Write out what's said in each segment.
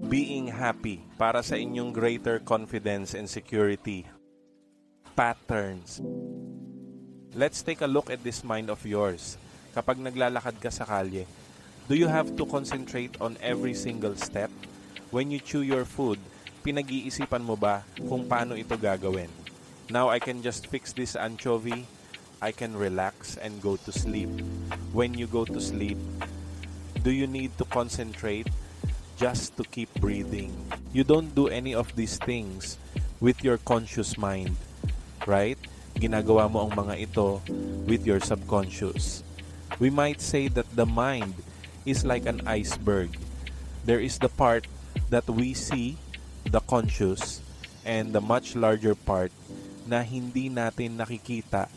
Being happy para sa inyong greater confidence and security. Patterns. Let's take a look at this mind of yours. Kapag naglalakad ka sa kalye, do you have to concentrate on every single step? When you chew your food, pinag-iisipan mo ba kung paano ito gagawin? Now I can just fix this anchovy. I can relax and go to sleep. When you go to sleep, do you need to concentrate just to keep breathing? You don't do any of these things with your conscious mind, right? Ginagawa mo ang mga ito with your subconscious. We might say that the mind is like an iceberg. There is the part that we see, the conscious, and the much larger part na hindi natin nakikita,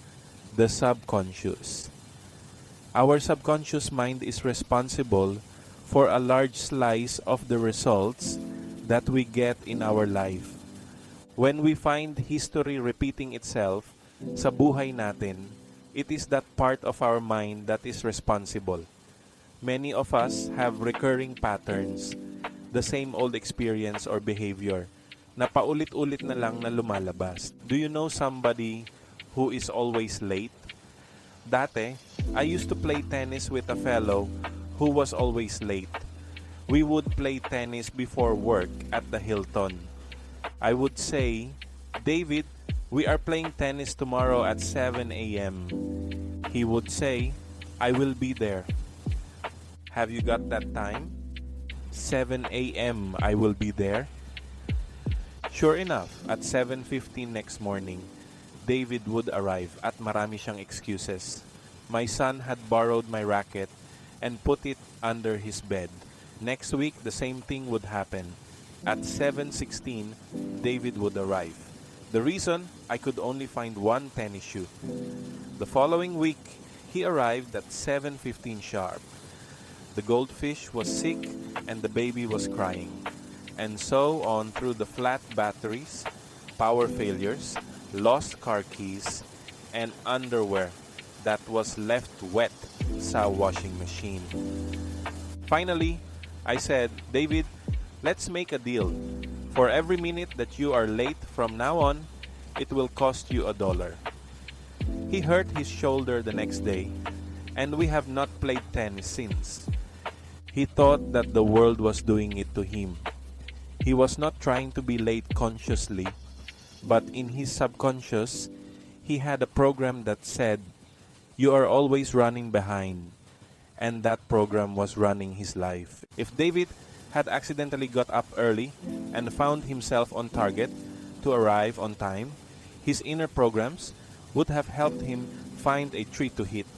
the subconscious. Our subconscious mind is responsible for a large slice of the results that we get in our life. When we find history repeating itself sa buhay natin, it is that part of our mind that is responsible. Many of us have recurring patterns, the same old experience or behavior, na paulit-ulit na lang na lumalabas. Do you know somebody who is always late? Dati, I used to play tennis with a fellow who was always late. We would play tennis before work at the Hilton. I would say, "David, we are playing tennis tomorrow at 7 a.m. He would say, "I will be there." Have you got that time? 7 a.m. I will be there. Sure enough, at 7:15 next morning, David would arrive at marami siyang excuses. My son had borrowed my racket and put it under his bed. Next week, the same thing would happen. At 7:16, David would arrive. The reason, I could only find one tennis shoe. The following week, he arrived at 7:15 sharp. The goldfish was sick and the baby was crying. And so on through the flat batteries, power failures, lost car keys, and underwear that was left wet sa washing machine. Finally, I said, "David, let's make a deal. For every minute that you are late from now on, it will cost you $1." He hurt his shoulder the next day, and we have not played tennis since. He thought that the world was doing it to him. He was not trying to be late consciously, but in his subconscious, he had a program that said, "You are always running behind." And that program was running his life. If David had accidentally got up early and found himself on target to arrive on time, his inner programs would have helped him find a tree to hit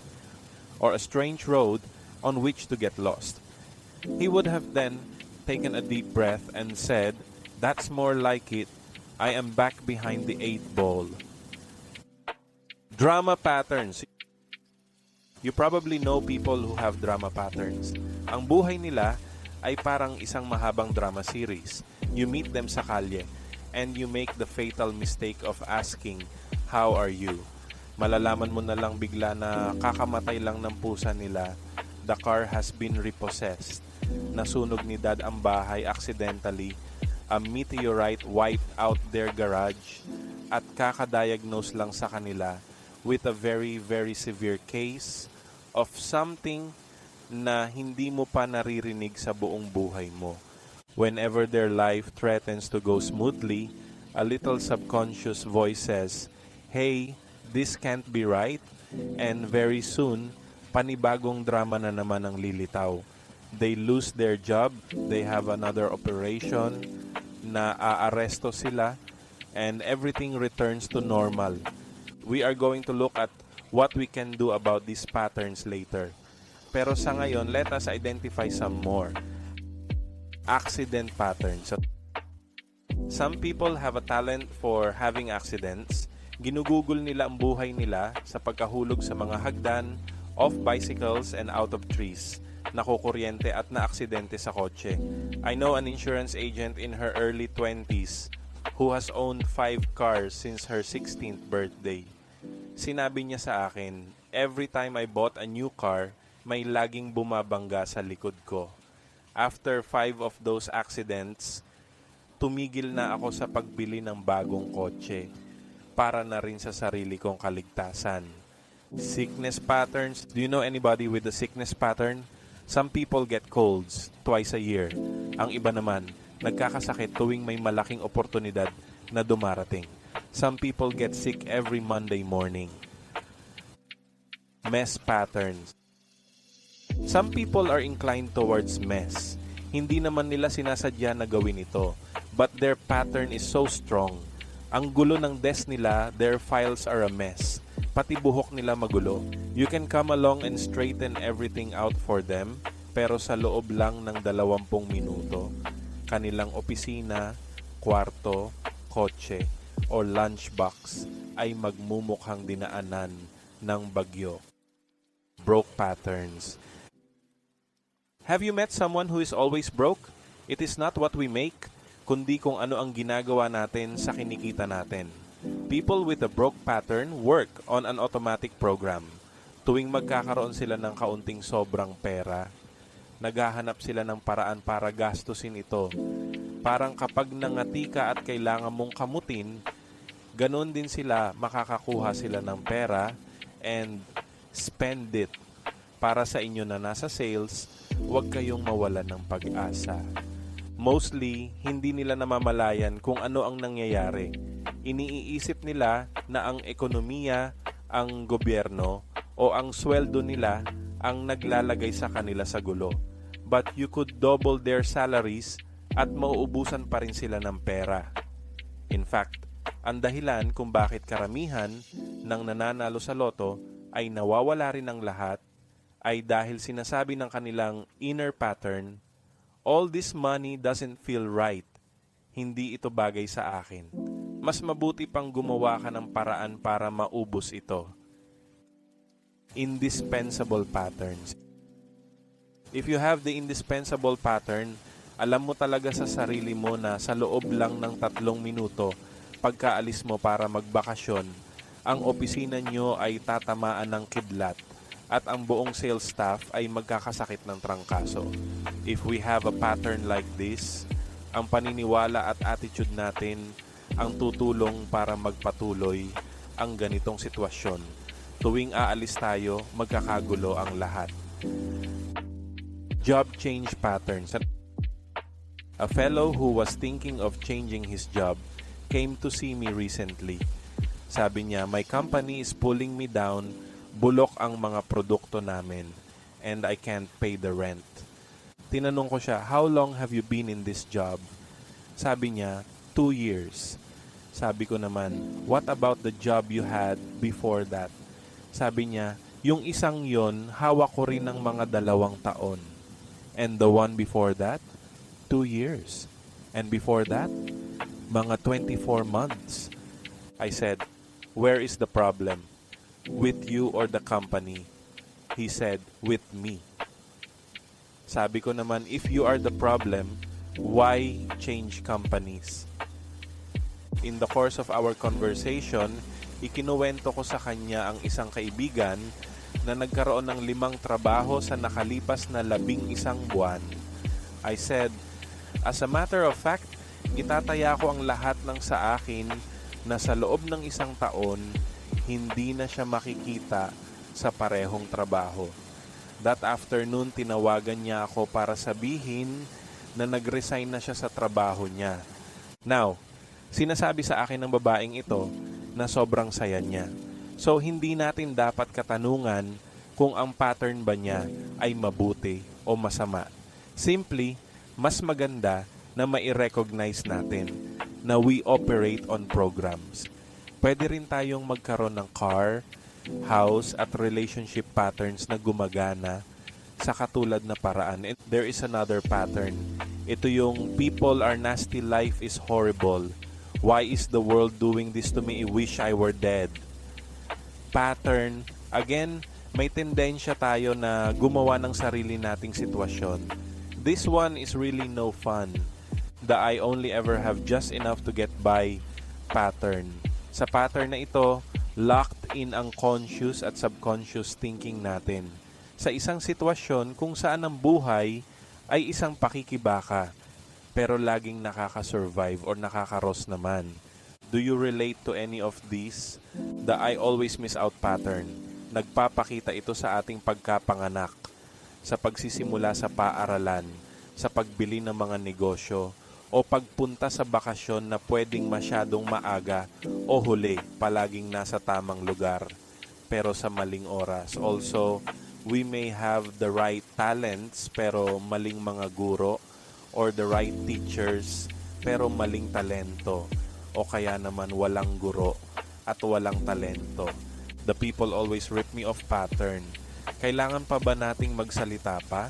or a strange road on which to get lost. He would have then taken a deep breath and said, "That's more like it. I am back behind the 8 ball." Drama patterns. You probably know people who have drama patterns. Ang buhay nila ay parang isang mahabang drama series. You meet them sa kalye and you make the fatal mistake of asking, "How are you?" Malalaman mo na lang bigla na kakamatay lang ng pusa nila. The car has been repossessed. Nasunog ni dad ang bahay accidentally. A meteorite wiped out their garage. At kakadiagnose lang sa kanila with a very, very severe case of something na hindi mo pa naririnig sa buong buhay mo. Whenever their life threatens to go smoothly, a little subconscious voice says, "Hey, this can't be right." And very soon, panibagong drama na naman ang lilitaw. They lose their job, they have another operation, na aaresto sila, and everything returns to normal. We are going to look at what we can do about these patterns later. Pero sa ngayon, let us identify some more. Accident patterns. Some people have a talent for having accidents. Ginugugol nila ang buhay nila sa pagkahulog sa mga hagdan, off bicycles, and out of trees. Nakukuryente at naaksidente sa kotse. I know an insurance agent in her early 20s who has owned 5 cars since her 16th birthday. Sinabi niya sa akin, every time I bought a new car, may laging bumabangga sa likod ko. After 5 of those accidents, tumigil na ako sa pagbili ng bagong kotse para na rin sa sarili kong kaligtasan. Sickness patterns. Do you know anybody with a sickness pattern? Some people get colds twice a year. Ang iba naman, nagkakasakit tuwing may malaking oportunidad na dumarating. Some people get sick every Monday morning. Mess patterns. Some people are inclined towards mess. Hindi naman nila sinasadya na gawin ito, but their pattern is so strong. Ang gulo ng desk nila, their files are a mess. Pati buhok nila magulo. You can come along and straighten everything out for them, pero sa loob lang ng 20 minuto, kanilang opisina, kwarto, kotse, o lunchbox ay magmumukhang dinaanan ng bagyo. Broke patterns. Have you met someone who is always broke? It is not what we make, kundi kung ano ang ginagawa natin sa kinikita natin. People with a broke pattern work on an automatic program. Tuwing magkakaroon sila ng kaunting sobrang pera, naghahanap sila ng paraan para gastusin ito. Parang kapag nangati ka at kailangan mong kamutin, ganun din sila, makakakuha sila ng pera and spend it. Para sa inyo na nasa sales, huwag kayong mawalan ng pag-asa. Mostly, hindi nila namamalayan kung ano ang nangyayari. Iniisip nila na ang ekonomiya, ang gobyerno, o ang sweldo nila ang naglalagay sa kanila sa gulo. But you could double their salaries at mauubusan pa rin sila ng pera. In fact, ang dahilan kung bakit karamihan ng nananalo sa loto ay nawawala rin ang lahat ay dahil sinasabi ng kanilang inner pattern, all this money doesn't feel right. Hindi ito bagay sa akin. Mas mabuti pang gumawa ka ng paraan para maubos ito. Indispensable patterns. If you have the indispensable pattern, alam mo talaga sa sarili mo na sa loob lang ng 3 minuto, pagkaalis mo para magbakasyon, ang opisina nyo ay tatamaan ng kidlat at ang buong sales staff ay magkakasakit ng trangkaso. If we have a pattern like this, ang paniniwala at attitude natin ang tutulong para magpatuloy ang ganitong sitwasyon. Tuwing aalis tayo, magkakagulo ang lahat. Job change patterns. A fellow who was thinking of changing his job came to see me recently. Sabi niya, my company is pulling me down, bulok ang mga produkto namin, and I can't pay the rent. Tinanong ko siya, how long have you been in this job? Sabi niya, 2 years. Sabi ko naman, what about the job you had before that? Sabi niya, yung isang yon, hawak ko rin ng mga 2 taon. And the one before that, 2 years. And before that, mga 24 months. I said, where is the problem? With you or the company? He said, with me. Sabi ko naman, if you are the problem, why change companies? In the course of our conversation, ikinuwento ko sa kanya ang isang kaibigan na nagkaroon ng 5 trabaho sa nakalipas na 11 buwan. I said, as a matter of fact, itataya ko ang lahat ng sa akin na sa loob ng 1 taon, hindi na siya makikita sa parehong trabaho. That afternoon, tinawagan niya ako para sabihin na nag-resign na siya sa trabaho niya. Now, sinasabi sa akin ng babaeng ito na sobrang saya niya. So, hindi natin dapat katanungan kung ang pattern ba niya ay mabuti o masama. Simply, mas maganda na mai-recognize natin na we operate on programs. Pwede rin tayong magkaroon ng car, house, at relationship patterns na gumagana sa katulad na paraan. And there is another pattern. Ito yung people are nasty, life is horrible. Why is the world doing this to me? I wish I were dead. Pattern. Again, may tendensya tayo na gumawa ng sarili nating sitwasyon. This one is really no fun. The I only ever have just enough to get by pattern. Sa pattern na ito, locked in ang conscious at subconscious thinking natin. Sa isang sitwasyon kung saan ang buhay ay isang pakikibaka pero laging nakaka-survive or nakaka-rose naman. Do you relate to any of these? The I always miss out pattern. Nagpapakita ito sa ating pagkapanganak, sa pagsisimula sa paaralan, sa pagbili ng mga negosyo, o pagpunta sa bakasyon na pwedeng masyadong maaga o huli, palaging nasa tamang lugar, pero sa maling oras. Also, we may have the right talents pero maling mga guro, or the right teachers pero maling talento, o kaya naman walang guro at walang talento. The people always rip me off pattern. Kailangan pa ba nating magsalita pa?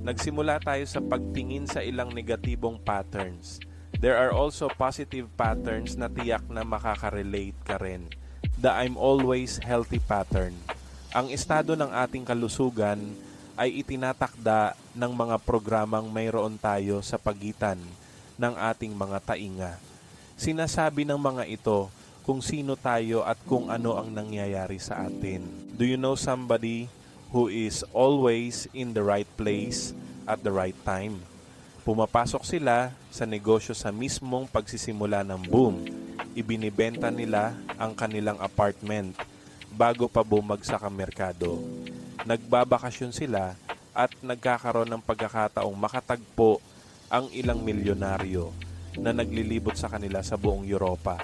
Nagsimula tayo sa pagtingin sa ilang negatibong patterns. There are also positive patterns na tiyak na makaka-relate ka rin. The I'm always healthy pattern. Ang estado ng ating kalusugan ay itinatakda ng mga programang mayroon tayo sa pagitan ng ating mga tainga. Sinasabi ng mga ito kung sino tayo at kung ano ang nangyayari sa atin. Do you know somebody who is always in the right place at the right time? Pumapasok sila sa negosyo sa mismong pagsisimula ng boom. Ibinibenta nila ang kanilang apartment bago pa bumagsak ang merkado. Nagbabakasyon sila at nagkakaroon ng pagkakataong makatagpo ang ilang milyonaryo na naglilibot sa kanila sa buong Europa.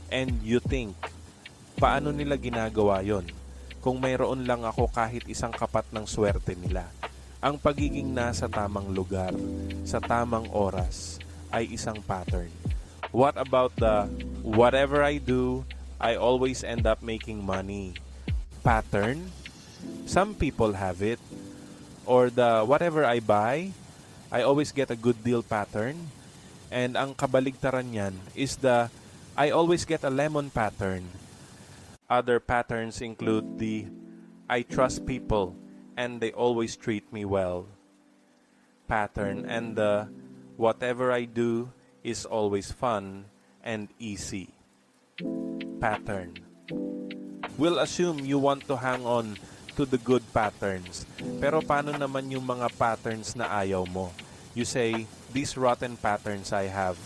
And you think, paano nila ginagawa yon? Kung mayroon lang ako kahit isang kapat ng swerte nila. Ang pagiging nasa tamang lugar, sa tamang oras, ay isang pattern. What about the whatever I do, I always end up making money pattern? Some people have it. Or the whatever I buy, I always get a good deal pattern. And ang kabaligtaran niyan is the I always get a lemon pattern. Other patterns include the I trust people and they always treat me well pattern, and the whatever I do is always fun and easy pattern. We'll assume you want to hang on to the good patterns. Pero paano naman yung mga patterns na ayaw mo? You say, these rotten patterns I have,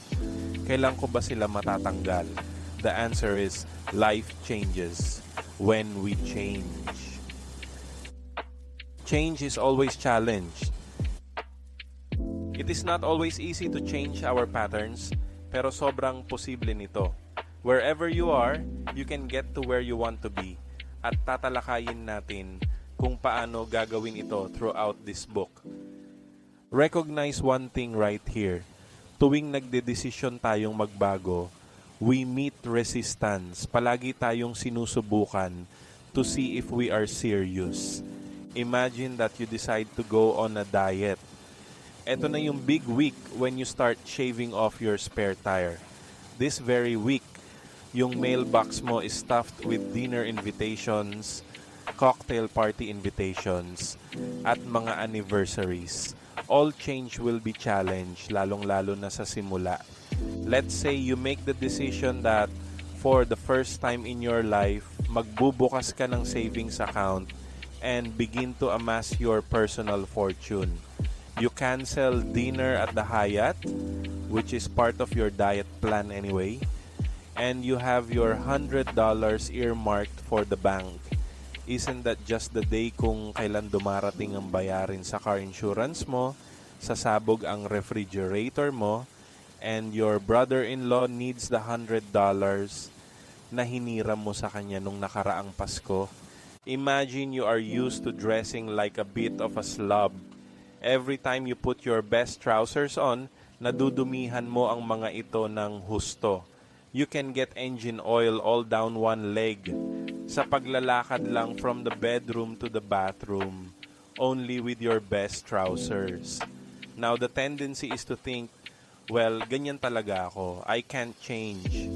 kailan ko ba sila matatanggal? The answer is, life changes when we change. Change is always challenged. It is not always easy to change our patterns, pero sobrang posible nito. Wherever you are, you can get to where you want to be. At tatalakayin natin kung paano gagawin ito throughout this book. Recognize one thing right here. Tuwing nagdedesisyon tayong magbago, we meet resistance. Palagi tayong sinusubukan to see if we are serious. Imagine that you decide to go on a diet. Ito na yung big week when you start shaving off your spare tire. This very week, yung mailbox mo is stuffed with dinner invitations, cocktail party invitations, at mga anniversaries. All change will be challenged, lalong-lalo na sa simula. Let's say you make the decision that for the first time in your life, magbubukas ka ng savings account and begin to amass your personal fortune. You cancel dinner at the Hyatt, which is part of your diet plan anyway, and you have your $100 earmarked for the bank. Isn't that just the day kung kailan dumarating ang bayarin sa car insurance mo, sasabog ang refrigerator mo, and your brother-in-law needs the $100 na hiniram mo sa kanya nung nakaraang Pasko? Imagine you are used to dressing like a bit of a slob. Every time you put your best trousers on, nadudumihan mo ang mga ito ng husto. You can get engine oil all down one leg sa paglalakad lang from the bedroom to the bathroom, only with your best trousers. Now, the tendency is to think, well, ganyan talaga ako. I can't change.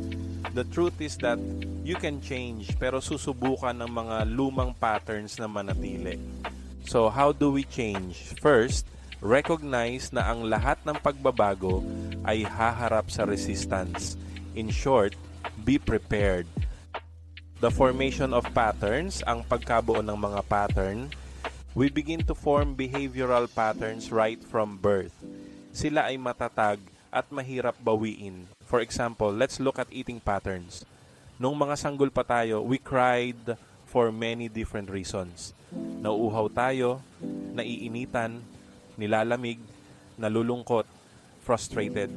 The truth is that you can change, pero susubukan ng mga lumang patterns na manatili. So, how do we change? First, recognize na ang lahat ng pagbabago ay haharap sa resistance. In short, be prepared. The formation of patterns, ang pagkabuo ng mga pattern, We begin to form behavioral patterns right from birth. Sila ay matatag at mahirap bawiin. For example, let's look at eating patterns. Nung mga sanggol pa tayo, we cried for many different reasons. Nauuhaw tayo, naiinitan, nilalamig, nalulungkot, frustrated,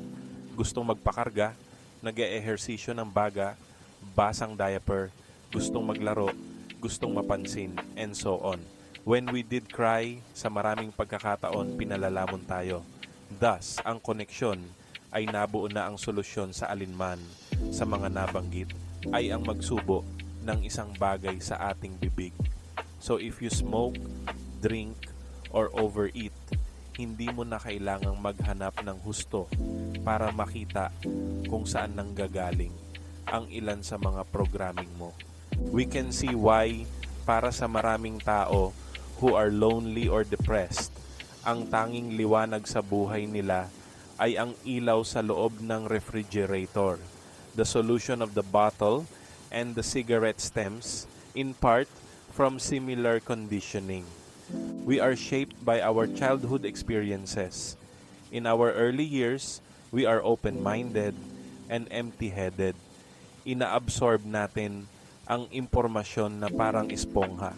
gustong magpakarga, nag-eehersisyo ng baga, basang diaper, gustong maglaro, gustong mapansin, and so on. When we did cry, sa maraming pagkakataon, pinalalamon tayo. Thus, ang koneksyon ay nabuo na ang solusyon sa alinman sa mga nabanggit ay ang magsubo ng isang bagay sa ating bibig. So if you smoke, drink, or overeat, hindi mo na kailangang maghanap ng husto para makita kung saan nanggagaling ang ilan sa mga programming mo. We can see why para sa maraming tao who are lonely or depressed, ang tanging liwanag sa buhay nila ay ang ilaw sa loob ng refrigerator, the solution of the bottle, and the cigarette stems, in part from similar conditioning. We are shaped by our childhood experiences. In our early years, we are open-minded and empty-headed. Inaabsorb natin ang impormasyon na parang espongha.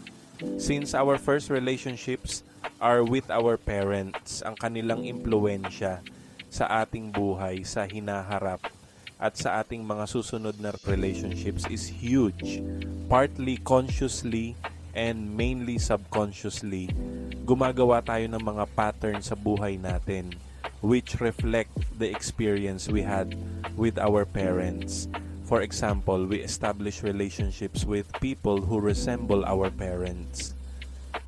Since our first relationships are with our parents, ang kanilang impluensya sa ating buhay, sa hinaharap, at sa ating mga susunod na relationships is huge. Partly consciously and mainly subconsciously, gumagawa tayo ng mga pattern sa buhay natin which reflect the experience we had with our parents. For example, we establish relationships with people who resemble our parents.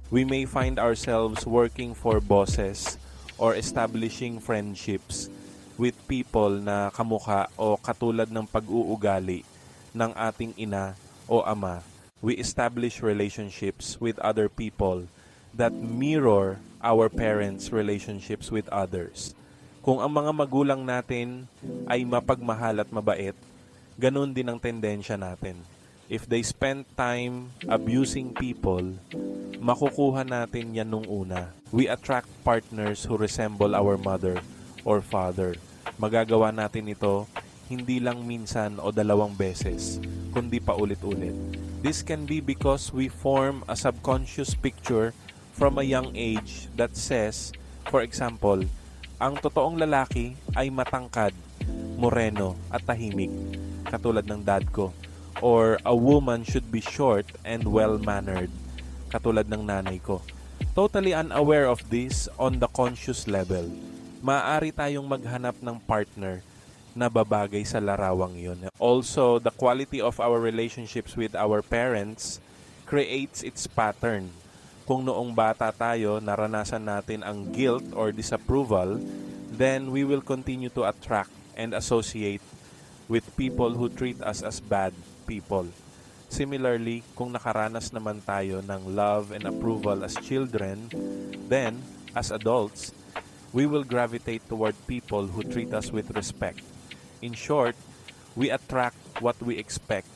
We may find ourselves working for bosses or establishing friendships with people na kamukha o katulad ng pag-uugali ng ating ina o ama. We establish relationships with other people that mirror our parents' relationships with others. Kung ang mga magulang natin ay mapagmahal at mabait, ganun din ang tendensya natin. If they spend time abusing people, makukuha natin yan nung una. We attract partners who resemble our mother or father. Magagawa natin ito hindi lang minsan o dalawang beses, kundi paulit-ulit. This can be because we form a subconscious picture from a young age that says, for example, ang totoong lalaki ay matangkad, moreno at tahimik, katulad ng dad ko. Or a woman should be short and well-mannered, katulad ng nanay ko. Totally unaware of this on the conscious level. Maaari tayong maghanap ng partner na babagay sa larawang yun. Also, the quality of our relationships with our parents creates its pattern. Kung noong bata tayo, naranasan natin ang guilt or disapproval, then we will continue to attract and associate with people who treat us as bad people. Similarly, kung nakaranas naman tayo ng love and approval as children, then, as adults, we will gravitate toward people who treat us with respect. In short, we attract what we expect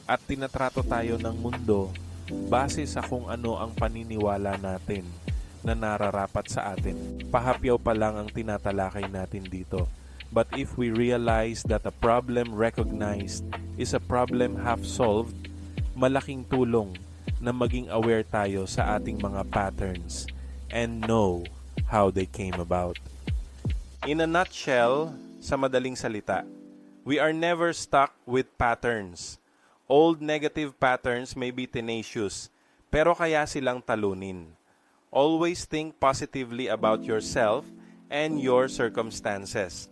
at tinatrato tayo ng mundo base sa kung ano ang paniniwala natin na nararapat sa atin. Pahapyaw pa lang ang tinatalakay natin dito. But if we realize that a problem recognized is a problem half solved, malaking tulong na maging aware tayo sa ating mga patterns and know how they came about. In a nutshell, sa madaling salita, we are never stuck with patterns. Old negative patterns may be tenacious, pero kaya silang talunin. Always think positively about yourself and your circumstances.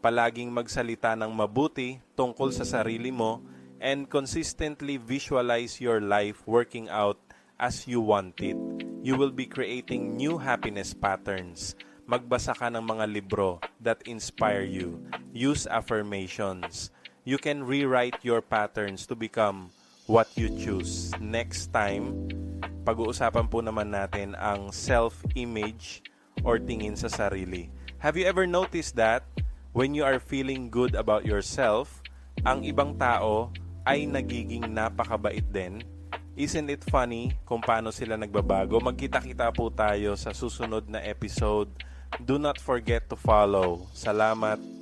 Palaging magsalita ng mabuti tungkol sa sarili mo and consistently visualize your life working out as you want it. You will be creating new happiness patterns. Magbasa ka ng mga libro that inspire you. Use affirmations. You can rewrite your patterns to become what you choose. Next time, pag-uusapan po naman natin ang self-image or tingin sa sarili. Have you ever noticed that when you are feeling good about yourself, ang ibang tao ay nagiging napakabait din? Isn't it funny kung paano sila nagbabago? Magkita-kita po tayo sa susunod na episode. Do not forget to follow. Salamat.